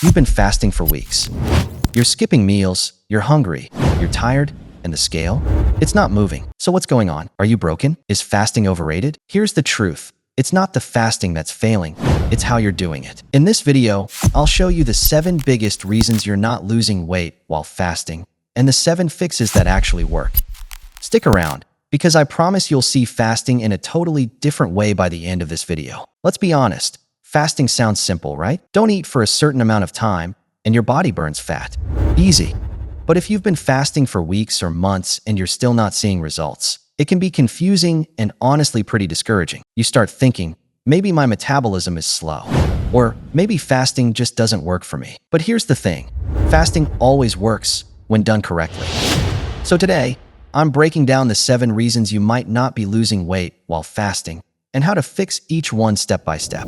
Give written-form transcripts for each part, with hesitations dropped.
You've been fasting for weeks. You're skipping meals, you're hungry, you're tired, and the scale? It's not moving. So what's going on? Are you broken? Is fasting overrated? Here's the truth. It's not the fasting that's failing, it's how you're doing it. In this video, I'll show you the 7 biggest reasons you're not losing weight while fasting, and the 7 fixes that actually work. Stick around, because I promise you'll see fasting in a totally different way by the end of this video. Let's be honest, fasting sounds simple, right? Don't eat for a certain amount of time, and your body burns fat. Easy. But if you've been fasting for weeks or months and you're still not seeing results, it can be confusing and honestly pretty discouraging. You start thinking, maybe my metabolism is slow, or maybe fasting just doesn't work for me. But here's the thing, fasting always works when done correctly. So today, I'm breaking down the 7 reasons you might not be losing weight while fasting and how to fix each one step by step.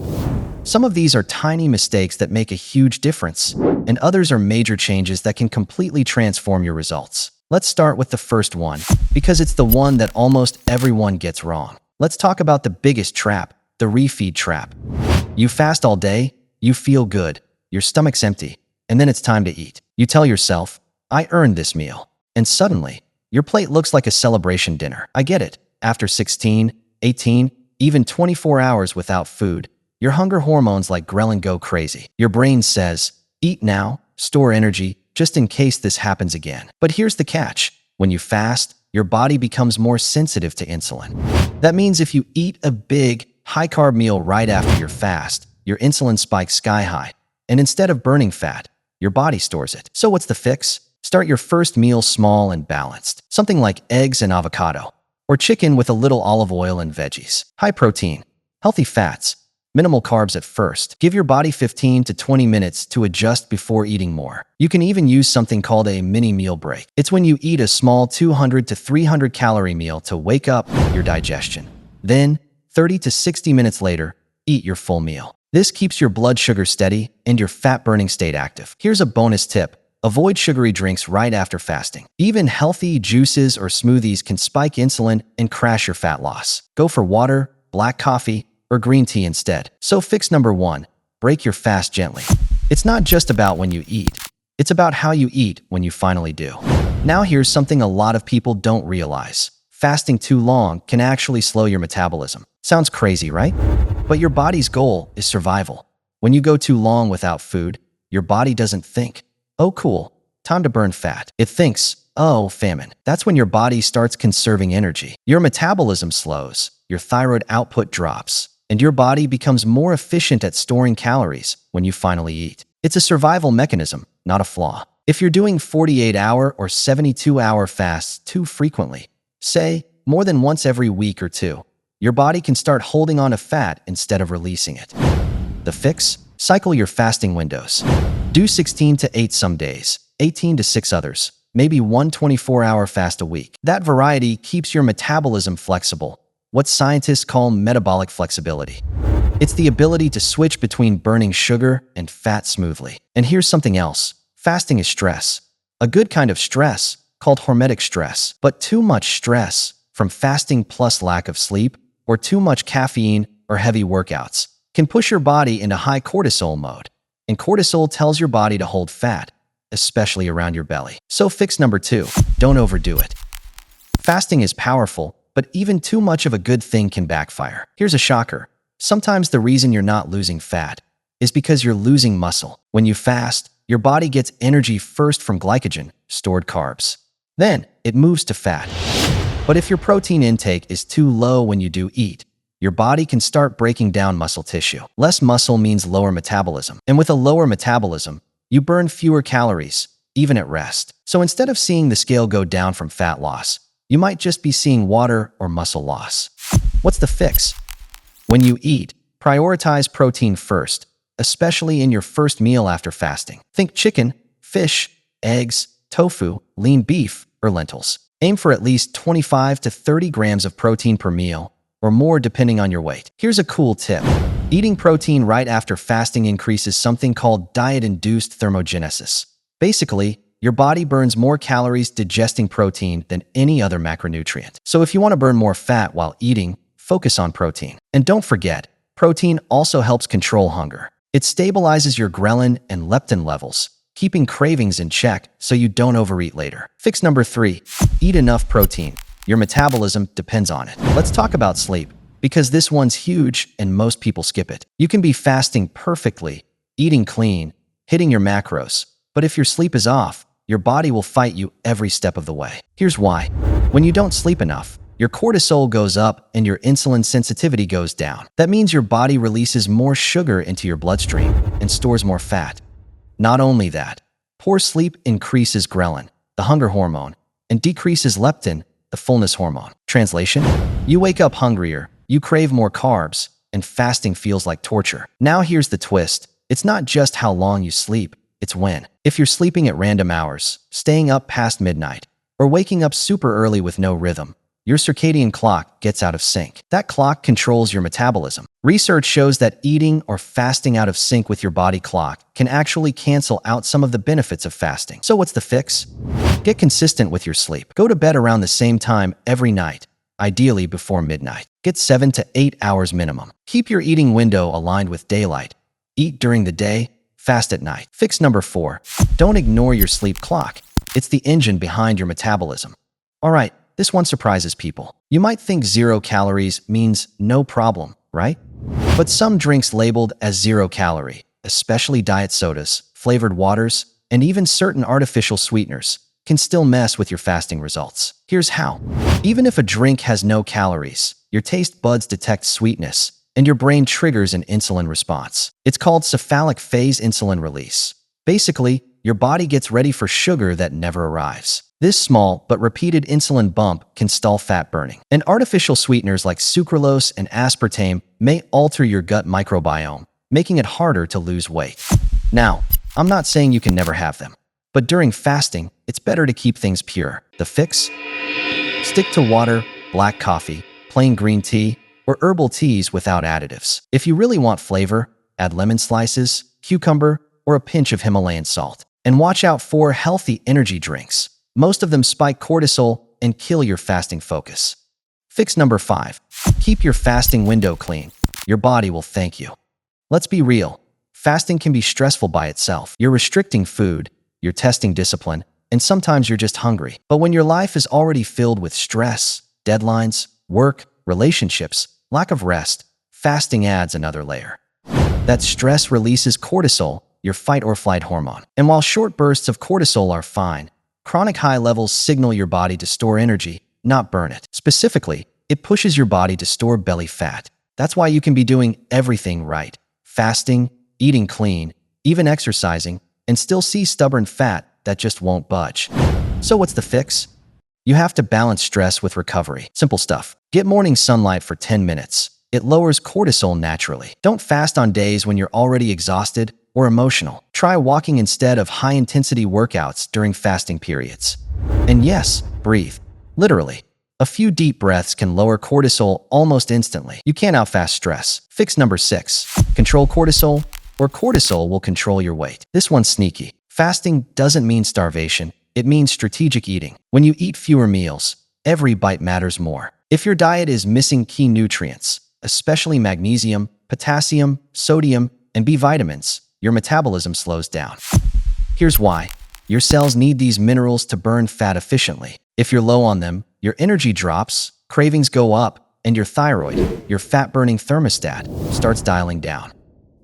Some of these are tiny mistakes that make a huge difference, and others are major changes that can completely transform your results. Let's start with the first one, because it's the one that almost everyone gets wrong. Let's talk about the biggest trap, the refeed trap. You fast all day, you feel good, your stomach's empty, and then it's time to eat. You tell yourself, I earned this meal. And suddenly, your plate looks like a celebration dinner. I get it. After 16, 18, even 24 hours without food, your hunger hormones like ghrelin go crazy. Your brain says, eat now, store energy, just in case this happens again. But here's the catch. When you fast, your body becomes more sensitive to insulin. That means if you eat a big, high-carb meal right after your fast, your insulin spikes sky high, and instead of burning fat, your body stores it. So what's the fix? Start your first meal small and balanced. Something like eggs and avocado, or chicken with a little olive oil and veggies. High protein, healthy fats, minimal carbs at first. Give your body 15 to 20 minutes to adjust before eating more. You can even use something called a mini meal break. It's when you eat a small 200 to 300 calorie meal to wake up your digestion. Then, 30 to 60 minutes later, eat your full meal. This keeps your blood sugar steady and your fat-burning state active. Here's a bonus tip. Avoid sugary drinks right after fasting. Even healthy juices or smoothies can spike insulin and crash your fat loss. Go for water, black coffee, or green tea instead. So fix number 1, break your fast gently. It's not just about when you eat. It's about how you eat when you finally do. Now here's something a lot of people don't realize. Fasting too long can actually slow your metabolism. Sounds crazy, right? But your body's goal is survival. When you go too long without food, your body doesn't think, oh cool, time to burn fat. It thinks, oh, famine. That's when your body starts conserving energy. Your metabolism slows, your thyroid output drops, and your body becomes more efficient at storing calories when you finally eat. It's a survival mechanism, not a flaw. If you're doing 48-hour or 72-hour fasts too frequently, say more than once every week or two, your body can start holding on to fat instead of releasing it. The fix? Cycle your fasting windows. Do 16 to 8 some days, 18 to 6 others, maybe one 24-hour fast a week. That variety keeps your metabolism flexible, what scientists call metabolic flexibility. It's the ability to switch between burning sugar and fat smoothly. And here's something else. Fasting is stress. A good kind of stress, called hormetic stress. But too much stress, from fasting plus lack of sleep, or too much caffeine or heavy workouts, can push your body into high cortisol mode. And cortisol tells your body to hold fat, especially around your belly. So fix number 2, don't overdo it. Fasting is powerful, but even too much of a good thing can backfire. Here's a shocker. Sometimes the reason you're not losing fat is because you're losing muscle. When you fast, your body gets energy first from glycogen, stored carbs. Then, it moves to fat. But if your protein intake is too low when you do eat, your body can start breaking down muscle tissue. Less muscle means lower metabolism. And with a lower metabolism, you burn fewer calories, even at rest. So instead of seeing the scale go down from fat loss, you might just be seeing water or muscle loss. What's the fix? When you eat, prioritize protein first, especially in your first meal after fasting. Think chicken, fish, eggs, tofu, lean beef, or lentils. Aim for at least 25 to 30 grams of protein per meal, or more depending on your weight. Here's a cool tip. Eating protein right after fasting increases something called diet-induced thermogenesis. Basically, your body burns more calories digesting protein than any other macronutrient. So if you want to burn more fat while eating, focus on protein. And don't forget, protein also helps control hunger. It stabilizes your ghrelin and leptin levels, keeping cravings in check so you don't overeat later. Fix number 3. Eat enough protein. Your metabolism depends on it. Let's talk about sleep, because this one's huge and most people skip it. You can be fasting perfectly, eating clean, hitting your macros, but if your sleep is off, your body will fight you every step of the way. Here's why. When you don't sleep enough, your cortisol goes up and your insulin sensitivity goes down. That means your body releases more sugar into your bloodstream and stores more fat. Not only that, poor sleep increases ghrelin, the hunger hormone, and decreases leptin, the fullness hormone. Translation: you wake up hungrier, you crave more carbs, and fasting feels like torture. Now here's the twist. It's not just how long you sleep, it's when. If you're sleeping at random hours, staying up past midnight, or waking up super early with no rhythm, your circadian clock gets out of sync. That clock controls your metabolism. Research shows that eating or fasting out of sync with your body clock can actually cancel out some of the benefits of fasting. So what's the fix? Get consistent with your sleep. Go to bed around the same time every night, ideally before midnight. Get 7 to 8 hours minimum. Keep your eating window aligned with daylight. Eat during the day, fast at night. Fix number 4. Don't ignore your sleep clock. It's the engine behind your metabolism. All right, this one surprises people. You might think 0 calories means no problem, right? But some drinks labeled as 0 calorie, especially diet sodas, flavored waters, and even certain artificial sweeteners, can still mess with your fasting results. Here's how. Even if a drink has no calories, your taste buds detect sweetness, and your brain triggers an insulin response. It's called cephalic phase insulin release. Basically, your body gets ready for sugar that never arrives. This small but repeated insulin bump can stall fat burning. And artificial sweeteners like sucralose and aspartame may alter your gut microbiome, making it harder to lose weight. Now, I'm not saying you can never have them, but during fasting, it's better to keep things pure. The fix? Stick to water, black coffee, plain green tea, or herbal teas without additives. If you really want flavor, add lemon slices, cucumber, or a pinch of Himalayan salt. And watch out for healthy energy drinks. Most of them spike cortisol and kill your fasting focus. Fix number 5. Keep your fasting window clean. Your body will thank you. Let's be real. Fasting can be stressful by itself. You're restricting food, you're testing discipline, and sometimes you're just hungry. But when your life is already filled with stress, deadlines, work, relationships, lack of rest, fasting adds another layer. That stress releases cortisol, your fight-or-flight hormone. And while short bursts of cortisol are fine, chronic high levels signal your body to store energy, not burn it. Specifically, it pushes your body to store belly fat. That's why you can be doing everything right, fasting, eating clean, even exercising, and still see stubborn fat that just won't budge. So what's the fix? You have to balance stress with recovery. Simple stuff. Get morning sunlight for 10 minutes. It lowers cortisol naturally. Don't fast on days when you're already exhausted or emotional. Try walking instead of high-intensity workouts during fasting periods. And yes, breathe. Literally. A few deep breaths can lower cortisol almost instantly. You can't outfast stress. Fix number 6. Control cortisol, or cortisol will control your weight. This one's sneaky. Fasting doesn't mean starvation. It means strategic eating. When you eat fewer meals, every bite matters more. If your diet is missing key nutrients, especially magnesium, potassium, sodium, and B vitamins, your metabolism slows down. Here's why. Your cells need these minerals to burn fat efficiently. If you're low on them, your energy drops, cravings go up, and your thyroid, your fat-burning thermostat, starts dialing down.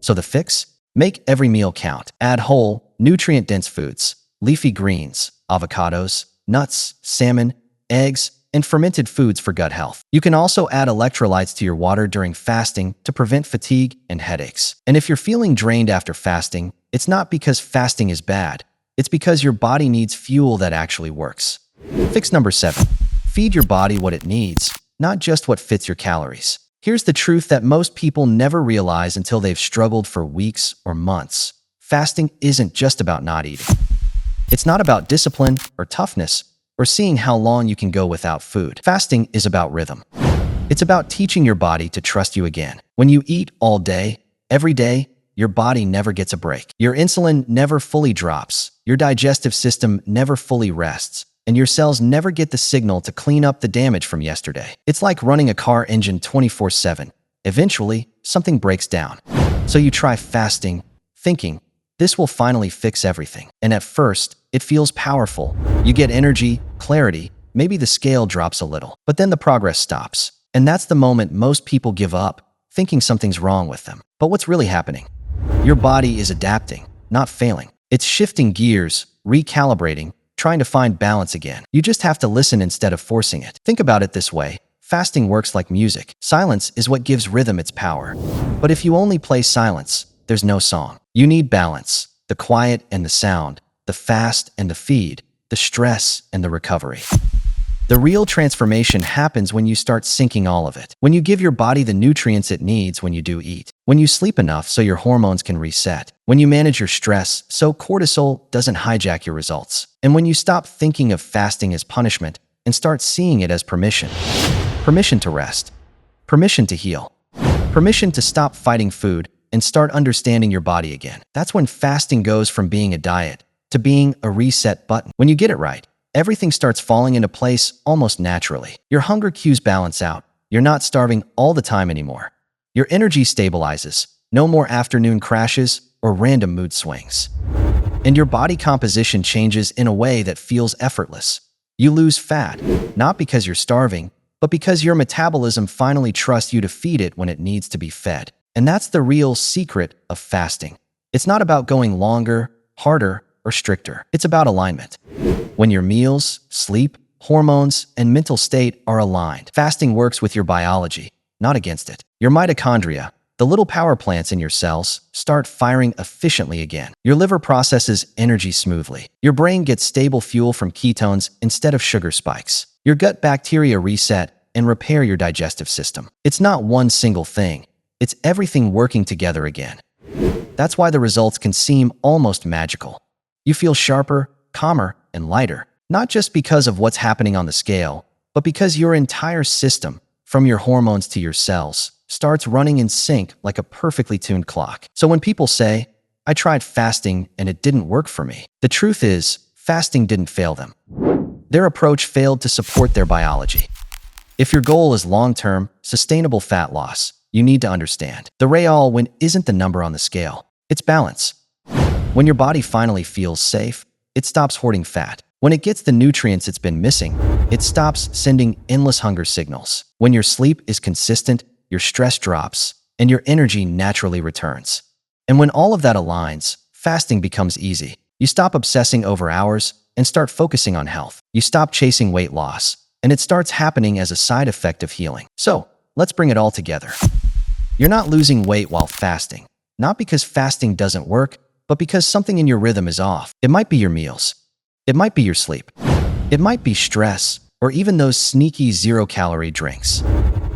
So the fix? Make every meal count. Add whole, nutrient-dense foods, leafy greens, avocados, nuts, salmon, eggs, and fermented foods for gut health. You can also add electrolytes to your water during fasting to prevent fatigue and headaches. And if you're feeling drained after fasting, it's not because fasting is bad. It's because your body needs fuel that actually works. Fix number 7. Feed your body what it needs, not just what fits your calories. Here's the truth that most people never realize until they've struggled for weeks or months. Fasting isn't just about not eating. It's not about discipline or toughness, or seeing how long you can go without food. Fasting is about rhythm. It's about teaching your body to trust you again. When you eat all day, every day, your body never gets a break. Your insulin never fully drops, your digestive system never fully rests, and your cells never get the signal to clean up the damage from yesterday. It's like running a car engine 24/7. Eventually, something breaks down. So you try fasting, thinking, this will finally fix everything. And at first, it feels powerful. You get energy, clarity, maybe the scale drops a little. But then the progress stops. And that's the moment most people give up, thinking something's wrong with them. But what's really happening? Your body is adapting, not failing. It's shifting gears, recalibrating, trying to find balance again. You just have to listen instead of forcing it. Think about it this way. Fasting works like music. Silence is what gives rhythm its power. But if you only play silence, there's no song. You need balance, the quiet and the sound, the fast and the feed, the stress and the recovery. The real transformation happens when you start syncing all of it. When you give your body the nutrients it needs when you do eat. When you sleep enough so your hormones can reset. When you manage your stress so cortisol doesn't hijack your results. And when you stop thinking of fasting as punishment and start seeing it as permission. Permission to rest. Permission to heal. Permission to stop fighting food and start understanding your body again. That's when fasting goes from being a diet to being a reset button. When you get it right, everything starts falling into place almost naturally. Your hunger cues balance out. You're not starving all the time anymore. Your energy stabilizes. No more afternoon crashes or random mood swings. And your body composition changes in a way that feels effortless. You lose fat, not because you're starving, but because your metabolism finally trusts you to feed it when it needs to be fed. And that's the real secret of fasting. It's not about going longer, harder, or stricter. It's about alignment. When your meals, sleep, hormones, and mental state are aligned, fasting works with your biology, not against it. Your mitochondria, the little power plants in your cells, start firing efficiently again. Your liver processes energy smoothly. Your brain gets stable fuel from ketones instead of sugar spikes. Your gut bacteria reset and repair your digestive system. It's not one single thing. It's everything working together again. That's why the results can seem almost magical. You feel sharper, calmer, and lighter, not just because of what's happening on the scale, but because your entire system, from your hormones to your cells, starts running in sync like a perfectly tuned clock. So when people say, I tried fasting and it didn't work for me, the truth is, fasting didn't fail them. Their approach failed to support their biology. If your goal is long-term, sustainable fat loss, you need to understand. The real win isn't the number on the scale. It's balance. When your body finally feels safe, it stops hoarding fat. When it gets the nutrients it's been missing, it stops sending endless hunger signals. When your sleep is consistent, your stress drops, and your energy naturally returns. And when all of that aligns, fasting becomes easy. You stop obsessing over hours and start focusing on health. You stop chasing weight loss, and it starts happening as a side effect of healing. So, let's bring it all together. You're not losing weight while fasting. Not because fasting doesn't work, but because something in your rhythm is off. It might be your meals. It might be your sleep. It might be stress, or even those sneaky zero-calorie drinks.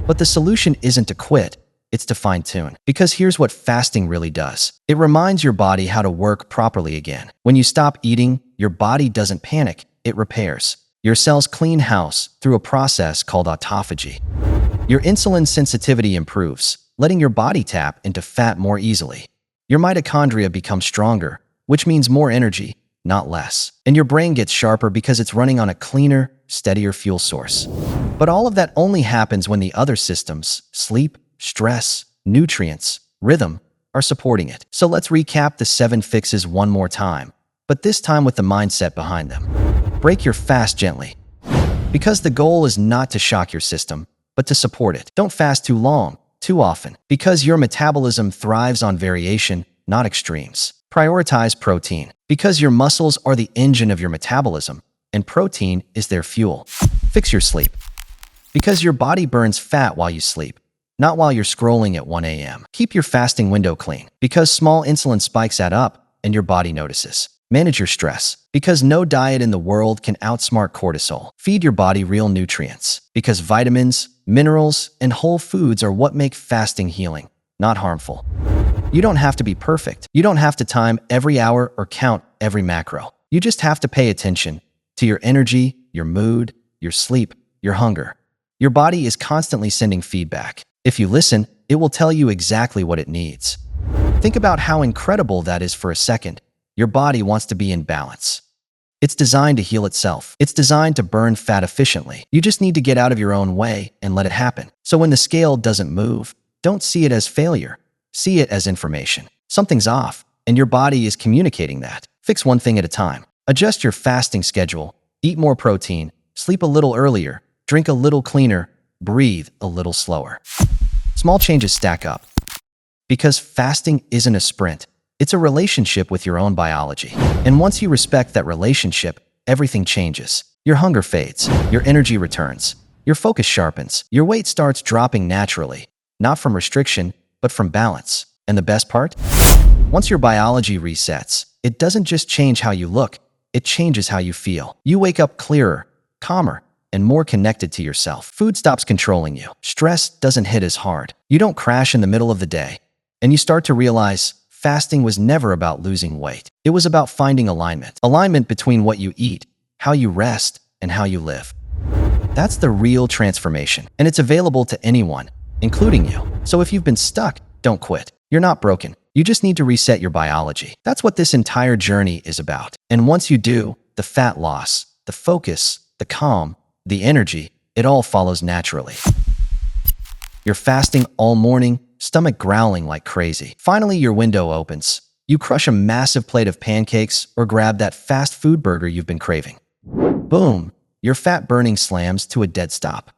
But the solution isn't to quit, it's to fine-tune. Because here's what fasting really does. It reminds your body how to work properly again. When you stop eating, your body doesn't panic, it repairs. Your cells clean house through a process called autophagy. Your insulin sensitivity improves, letting your body tap into fat more easily. Your mitochondria become stronger, which means more energy, not less. And your brain gets sharper because it's running on a cleaner, steadier fuel source. But all of that only happens when the other systems, sleep, stress, nutrients, rhythm, are supporting it. So let's recap the 7 fixes one more time, but this time with the mindset behind them. Break your fast gently. Because the goal is not to shock your system, but to support it. Don't fast too long, too often, because your metabolism thrives on variation, not extremes. Prioritize protein, because your muscles are the engine of your metabolism, and protein is their fuel. Fix your sleep, because your body burns fat while you sleep, not while you're scrolling at 1 a.m. Keep your fasting window clean, because small insulin spikes add up and your body notices. Manage your stress, because no diet in the world can outsmart cortisol. Feed your body real nutrients, because vitamins, minerals, and whole foods are what make fasting healing, not harmful. You don't have to be perfect. You don't have to time every hour or count every macro. You just have to pay attention to your energy, your mood, your sleep, your hunger. Your body is constantly sending feedback. If you listen, it will tell you exactly what it needs. Think about how incredible that is for a second. Your body wants to be in balance. It's designed to heal itself. It's designed to burn fat efficiently. You just need to get out of your own way and let it happen. So when the scale doesn't move, don't see it as failure. See it as information. Something's off, and your body is communicating that. Fix one thing at a time. Adjust your fasting schedule. Eat more protein. Sleep a little earlier. Drink a little cleaner. Breathe a little slower. Small changes stack up. Because fasting isn't a sprint. It's a relationship with your own biology. And once you respect that relationship, everything changes. Your hunger fades. Your energy returns. Your focus sharpens. Your weight starts dropping naturally. Not from restriction, but from balance. And the best part? Once your biology resets, it doesn't just change how you look, it changes how you feel. You wake up clearer, calmer, and more connected to yourself. Food stops controlling you. Stress doesn't hit as hard. You don't crash in the middle of the day. And you start to realize fasting was never about losing weight. It was about finding alignment. Alignment between what you eat, how you rest, and how you live. That's the real transformation. And it's available to anyone, including you. So if you've been stuck, don't quit. You're not broken. You just need to reset your biology. That's what this entire journey is about. And once you do, the fat loss, the focus, the calm, the energy, it all follows naturally. You're fasting all morning, stomach growling like crazy. Finally, your window opens. You crush a massive plate of pancakes or grab that fast food burger you've been craving. Boom, your fat burning slams to a dead stop.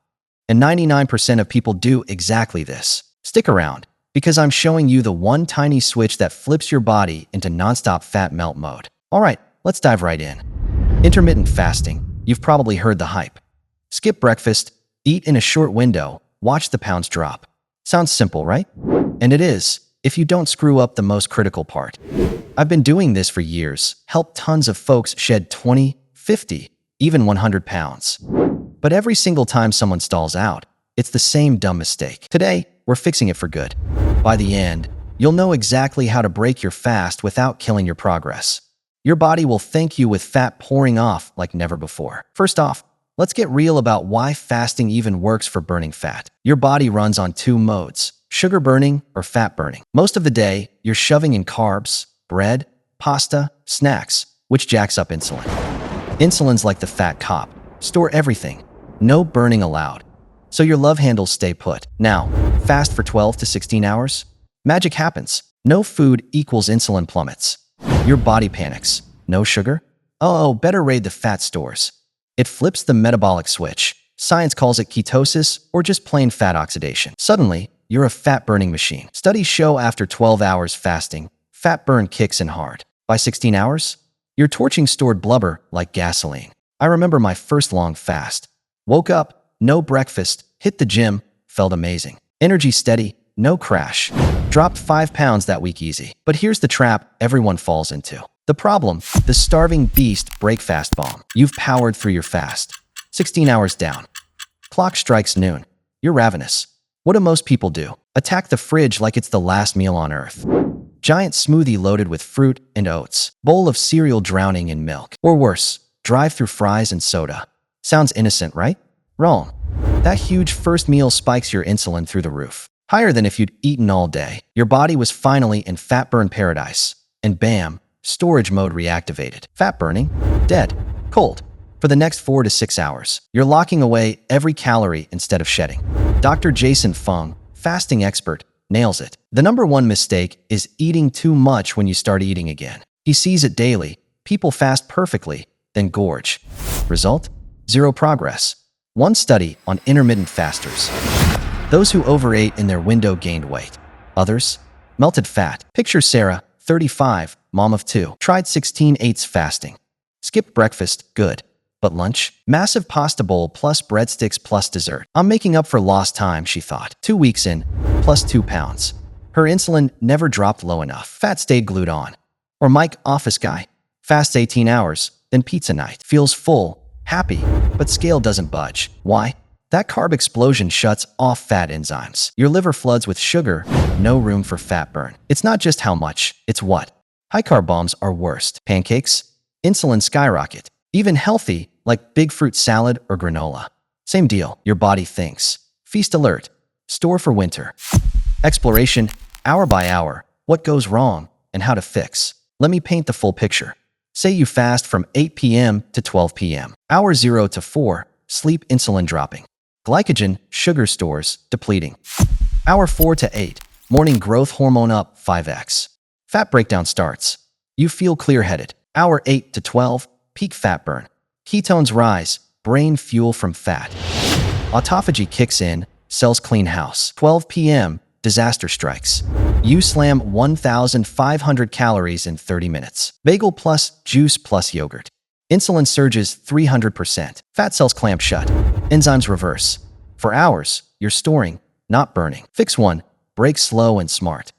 And 99% of people do exactly this. Stick around, because I'm showing you the one tiny switch that flips your body into nonstop fat melt mode. All right, let's dive right in. Intermittent fasting. You've probably heard the hype. Skip breakfast, eat in a short window, watch the pounds drop. Sounds simple, right? And it is, if you don't screw up the most critical part. I've been doing this for years, helped tons of folks shed 20, 50, even 100 pounds. But every single time someone stalls out, it's the same dumb mistake. Today, we're fixing it for good. By the end, you'll know exactly how to break your fast without killing your progress. Your body will thank you with fat pouring off like never before. First off, let's get real about why fasting even works for burning fat. Your body runs on two modes, sugar burning or fat burning. Most of the day, you're shoving in carbs, bread, pasta, snacks, which jacks up insulin. Insulin's like the fat cop. Store everything. No burning allowed. So your love handles stay put. Now, fast for 12 to 16 hours? Magic happens. No food equals insulin plummets. Your body panics. No sugar? Oh, better raid the fat stores. It flips the metabolic switch. Science calls it ketosis or just plain fat oxidation. Suddenly, you're a fat-burning machine. Studies show after 12 hours fasting, fat burn kicks in hard. By 16 hours, you're torching stored blubber like gasoline. I remember my first long fast. Woke up, no breakfast, hit the gym, felt amazing. Energy steady, no crash. Dropped 5 pounds that week easy. But here's the trap everyone falls into. The problem, the starving beast breakfast bomb. You've powered through your fast. 16 hours down. Clock strikes noon. You're ravenous. What do most people do? Attack the fridge like it's the last meal on earth. Giant smoothie loaded with fruit and oats. Bowl of cereal drowning in milk. Or worse, drive-through fries and soda. Sounds innocent, right? Wrong. That huge first meal spikes your insulin through the roof. Higher than if you'd eaten all day. Your body was finally in fat burn paradise. And bam, storage mode reactivated. Fat burning, dead, cold. For the next 4 to 6 hours, you're locking away every calorie instead of shedding. Dr. Jason Fung, fasting expert, nails it. The number one mistake is eating too much when you start eating again. He sees it daily. People fast perfectly, then gorge. Result? Zero progress. One study on intermittent fasters. Those who overate in their window gained weight. Others, melted fat. Picture Sarah, 35, mom of 2, tried 16/8 fasting. Skipped breakfast, good. But lunch? Massive pasta bowl plus breadsticks plus dessert. I'm making up for lost time, she thought. 2 weeks in, plus 2 pounds. Her insulin never dropped low enough. Fat stayed glued on. Or Mike, office guy. Fasts 18 hours, then pizza night. Feels full, happy, but scale doesn't budge. Why? That carb explosion shuts off fat enzymes. Your liver floods with sugar, no room for fat burn. It's not just how much, it's what. High-carb bombs are worst. Pancakes? Insulin skyrocket. Even healthy, like big fruit salad or granola. Same deal, your body thinks. Feast alert. Store for winter. Exploration, hour by hour. What goes wrong and how to fix. Let me paint the full picture. Say you fast from 8 p.m. to 12 p.m. Hour 0 to 4, sleep insulin dropping. Glycogen, sugar stores, depleting. Hour 4 to 8, Morning growth hormone up 5x. Fat breakdown starts. You feel clear-headed. Hour 8 to 12, peak fat burn. Ketones rise, brain fuel from fat. Autophagy kicks in, cells clean house. 12 p.m., disaster strikes. You slam 1,500 calories in 30 minutes. Bagel plus juice plus yogurt. Insulin surges 300%. Fat cells clamp shut. Enzymes reverse. For hours, you're storing, not burning. Fix 1. Break slow and smart.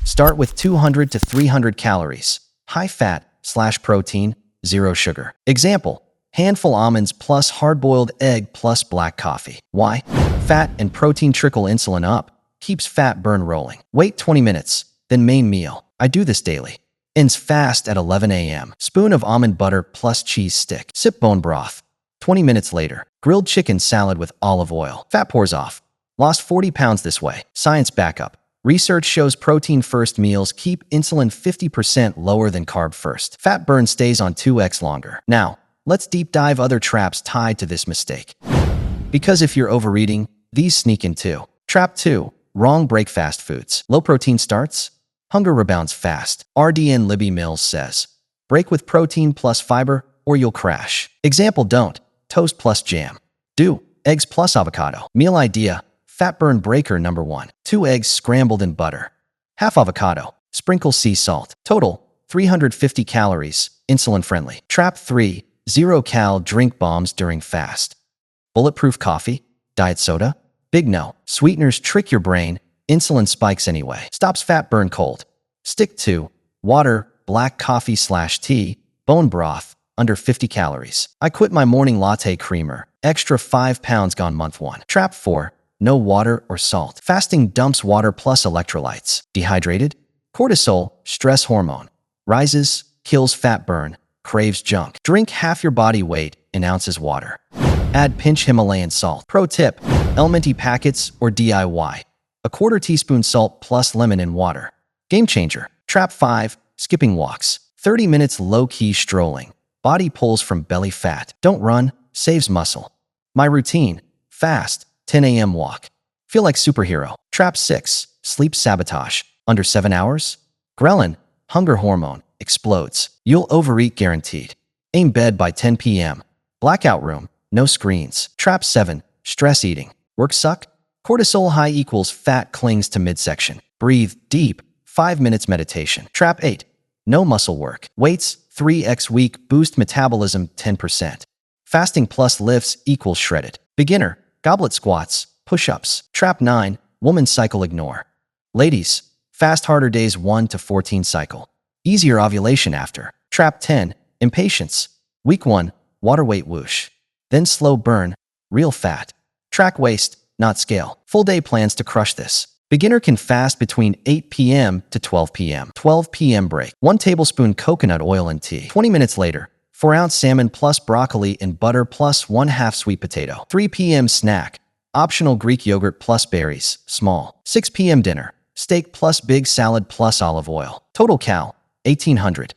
Start with 200 to 300 calories. High fat/protein, zero sugar. Example, handful almonds plus hard-boiled egg plus black coffee. Why? Fat and protein trickle insulin up, keeps fat burn rolling. Wait 20 minutes, then main meal. I do this daily. Ends fast at 11 a.m. Spoon of almond butter plus cheese stick. Sip bone broth. 20 minutes later, grilled chicken salad with olive oil. Fat pours off. Lost 40 pounds this way. Science backup. Research shows protein-first meals keep insulin 50% lower than carb-first. Fat burn stays on 2x longer. Now, let's deep dive other traps tied to this mistake. Because if you're overeating, these sneak in too. Trap 2. Wrong breakfast foods. Low protein starts. Hunger rebounds fast. RDN Libby Mills says, break with protein plus fiber or you'll crash. Example, don't. Toast plus jam. Do. Eggs plus avocado. Meal idea. Fat burn breaker number 1. 2 eggs scrambled in butter. Half avocado. Sprinkle sea salt. Total, 350 calories. Insulin friendly. Trap 3. 0-cal drink bombs during fast. Bulletproof coffee? Diet soda? Big no. Sweeteners trick your brain. Insulin spikes anyway. Stops fat burn cold. Stick to water, black coffee/tea, bone broth, under 50 calories. I quit my morning latte creamer. Extra 5 pounds gone month 1. Trap 4. No water or salt. Fasting dumps water plus electrolytes. Dehydrated? Cortisol, stress hormone. Rises, kills fat burn, craves junk. Drink half your body weight in ounces water. Add pinch Himalayan salt. Pro tip, Elementi packets or DIY. A quarter teaspoon salt plus lemon in water. Game changer. Trap 5. Skipping walks. 30 minutes low-key strolling. Body pulls from belly fat. Don't run, saves muscle. My routine. Fast. 10 a.m. walk. Feel like superhero. Trap 6. Sleep sabotage. Under 7 hours? Ghrelin, hunger hormone, explodes. You'll overeat guaranteed. Aim bed by 10 p.m. Blackout room. No screens. Trap 7. Stress eating. Work suck? Cortisol high equals fat clings to midsection. Breathe deep. 5 minutes meditation. Trap 8. No muscle work. Weights 3x week boost metabolism 10%. Fasting plus lifts equals shredded. Beginner. Goblet squats, push-ups. Trap 9. Woman cycle ignore. Ladies, fast harder days 1 to 14 cycle. Easier ovulation after. Trap 10. Impatience. Week 1. Water weight whoosh. Then slow burn. Real fat. Track waist, not scale. Full day plans to crush this. Beginner can fast between 8 p.m. to 12 p.m. 12 p.m. break. 1 tablespoon coconut oil and tea. 20 minutes later. 4-ounce salmon plus broccoli and butter plus 1/2 sweet potato. 3 p.m. snack. Optional Greek yogurt plus berries, small. 6 p.m. dinner. Steak plus big salad plus olive oil. Total cal, 1,800.